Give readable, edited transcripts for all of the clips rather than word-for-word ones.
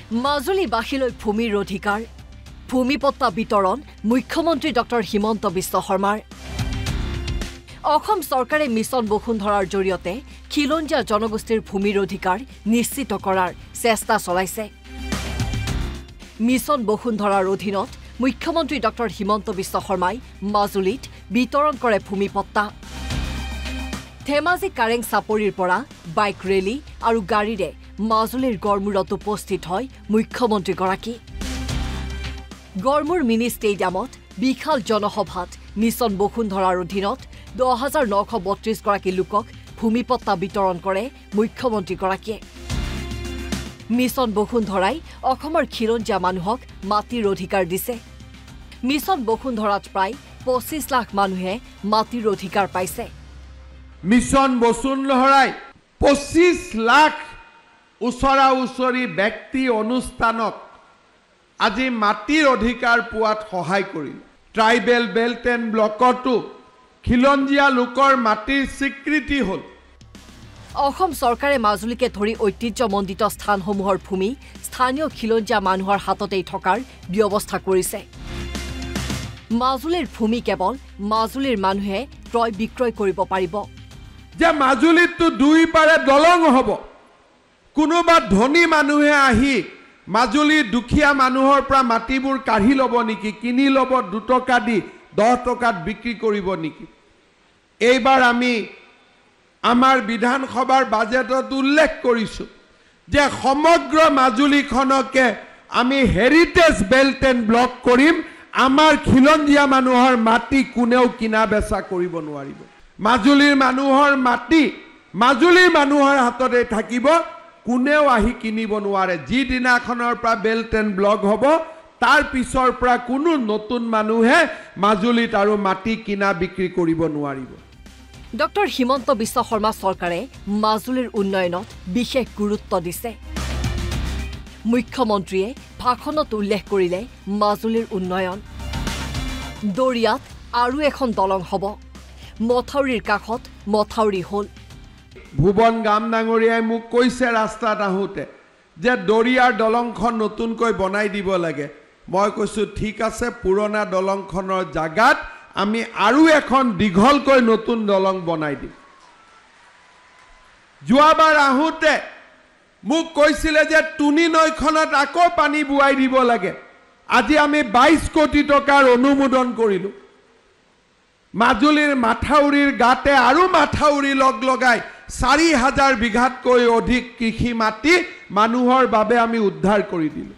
মাজুলীবাসীলৈ ভূমিৰ অধিকাৰ ভূমিপট্টা বিতৰণ মুখ্যমন্ত্ৰী ডক্টৰ হিমন্ত বিশ্ব শৰ্মাৰ অসম চৰকাৰে মিছন বসুন্ধৰাৰ জৰিয়তে খিলঞ্জীয়া জনগোষ্ঠীৰ ভূমিৰ অধিকাৰ নিশ্চিত কৰাৰ চেষ্টা চলাইছে মিছন বসুন্ধৰাৰ অধীনত মুখ্যমন্ত্ৰী ডক্টৰ হিমন্ত বিশ্ব শৰ্মাই মাজুলীত বিতৰণ কৰে ভূমিপট্টা ধেমাজি কাৰেং চাপৰিৰ পৰা বাইক ৰেলী আৰু গাড়ীৰে মাজুলীৰ গড়মূৰত উপস্থিত হয় মুখ্যমন্ত্ৰীগৰাকী গড়মূৰ মিনি ষ্টেডিয়ামত বিশাল জনসভাত মিছন বসুন্ধৰাৰ অধীনত 10,932 গৰাকী লোকক ভূমিপট্টা বিতৰণ কৰে মুখ্যমন্ত্ৰীগৰাকীয়ে মিছন বসুন্ধৰাই অসমৰ খিলঞ্জীয়া মানুহক মাটিৰ অধিকাৰ দিছে মিছন বসুন্ধৰাত প্ৰায় 25 লাখ মানুহে মাটিৰ অধিকাৰ পাইছে মিছন বসুন্ধৰাই 25 লাখ উছৰা উছৰি ব্যক্তি অনুষ্ঠানক আজি মাটিৰ অধিকাৰ পোৱাত সহায় কৰিল ট্ৰাইবেল বেল্ট এণ্ড ব্লকতো খিলঞ্জীয়া লোকৰ মাটিৰ স্বীকৃতি হ'ল অসম চৰকাৰে মাজুলীকে ধৰি ঐতিহ্যমণ্ডিত স্থানসমূহৰ ভূমি স্থানীয় খিলঞ্জীয়া মানুহৰ হাততেই থকাৰ ব্যৱস্থা কৰিছে মাজুলীৰ ভূমি কেৱল মাজুলীৰ মানুহে ক্ৰয় বিক্ৰয় কৰিব পাৰিব যে মাজুলীতো দুই পাৰে দলং হ'ব কোনোবা ধনী মানুহে আহি মাজুলীৰ দুখীয়া মানুহৰ পৰা মাটিবোৰ কাঢ়ি ল'ব নেকি কিনি ল'ব 2 টকা দি 10 টকাত বিক্ৰী কৰিব নেকি এইবাৰ আমি আমাৰ বিধানসভাৰ বাজেটত উল্লেখ কৰিছো যে সমগ্ৰ মাজুলীখনকে আমি হেৰিটেজ বেল্ট এণ্ড ব্লক কৰিম আমাৰ খিলঞ্জীয়া মানুহৰ মাটি কোনেও কিনা বেচা কৰিব নোৱাৰিব মাজুলীৰ মানুহৰ মাটি মাজুলীৰ মানুহৰ হাততে থাকিব কোনেও আহি কিনিব নোৱাৰে যি দিনাখনৰ পৰা বেল্ট এণ্ড ব্লক হ'ব তাৰ পিছৰ পৰা কোনো নতুন মানুহে মাজুলীত আৰু মাটি কিনা বিক্ৰী কৰিব নোৱাৰিব ডক্টৰ হিমন্ত বিশ্ব শৰ্মা চৰকাৰে মাজুলীৰ উন্নয়নত বিশেষ গুৰুত্ব দিছে মুখ্যমন্ত্ৰীয়ে ভাষণত উল্লেখ কৰিলে মাজুলীৰ উন্নয়ন দৰিয়াত আৰু এখন দলং হ'ব মথাউৰিৰ কাষত মথাউৰি হ'ল ভুৱন গামডাঙৰীয়াই মোক কৈছে ৰাস্তাত আহোঁতে যে দৰিয়াৰ দলংখন নতুনকৈ বনাই দিব লাগে মই কৈছোঁ ঠিক আছে পুৰণা দলংখনৰ জাগাত আমি আৰু এখন দীঘলকৈ নতুন দলং বনাই দিম যোৱাবাৰ আহোঁতে মোক কৈছিলে যে টুনি নৈখনত আকৌ পানী বুৱাই দিব লাগে আজি আমি 22 কোটি টকাৰ অনুমোদন কৰিলোঁ মাজুলীৰ মাথাউৰিৰ গাতে আৰু মাথাউৰি লগাই 4,000 বিঘাতকৈ অধিক কৃষি মাটি মানুহৰ বাবে আমি উদ্ধাৰ কৰি দিলোঁ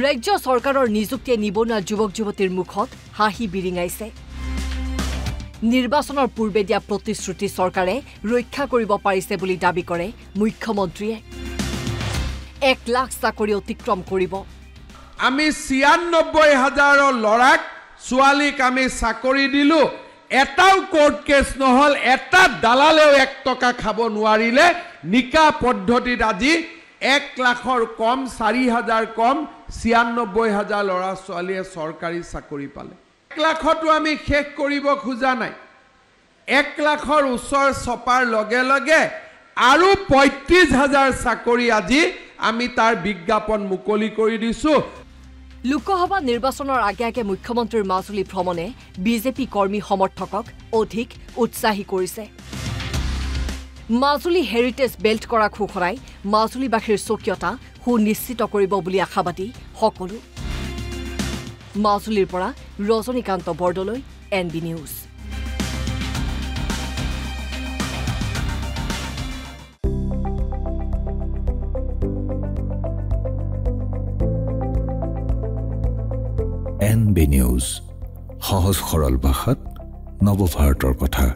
ৰাজ্য চৰকাৰৰ নিযুক্তিয়ে নিবনুৱা যুৱক যুৱতীৰ মুখত হাঁহি বিৰিঙাইছে নিৰ্বাচনৰ পূৰ্বে দিয়া প্ৰতিশ্ৰুতি চৰকাৰে ৰক্ষা কৰিব পাৰিছে বুলি দাবী কৰে মুখ্যমন্ত্ৰীয়ে 1 লাখ চাকৰি অতিক্ৰম কৰিব আমি 96,000 ল'ৰাক ছোৱালীক আমি চাকৰি দিলোঁ এটাও কোৰ্ট কেছ নহল এটা দালালেও 1 টকা খাব নোৱাৰিলে নিকা পদ্ধতিত আজি 1 লাখৰ কম 4,000 কম 96,000 ল'ৰা ছোৱালীয়ে চৰকাৰী চাকৰি পালে 1 লাখতো আমি শেষ কৰিব খোজা নাই 1 লাখৰ ওচৰ চপাৰ লগে লগে আৰু 35,000 চাকৰি আজি আমি তাৰ বিজ্ঞাপন মুকলি কৰি দিছো লোকসভা নিৰ্বাচনৰ আগে আগে মুখ্যমন্ত্ৰীৰ মাজুলী ভ্ৰমণে বিজেপি কৰ্মী সমৰ্থকক অধিক উৎসাহী কৰিছে মাজুলী হেৰিটেজ বেল্ট কৰা ঘোষণাই মাজুলীবাসীৰ স্বকীয়তা সুনিশ্চিত কৰিব বুলি আশাবাদী সকলো মাজুলীৰ পৰা Rajanikanta Bordoloi NB news NB news সহজ সৰল ভাষাত নৱভাৰতৰ কথা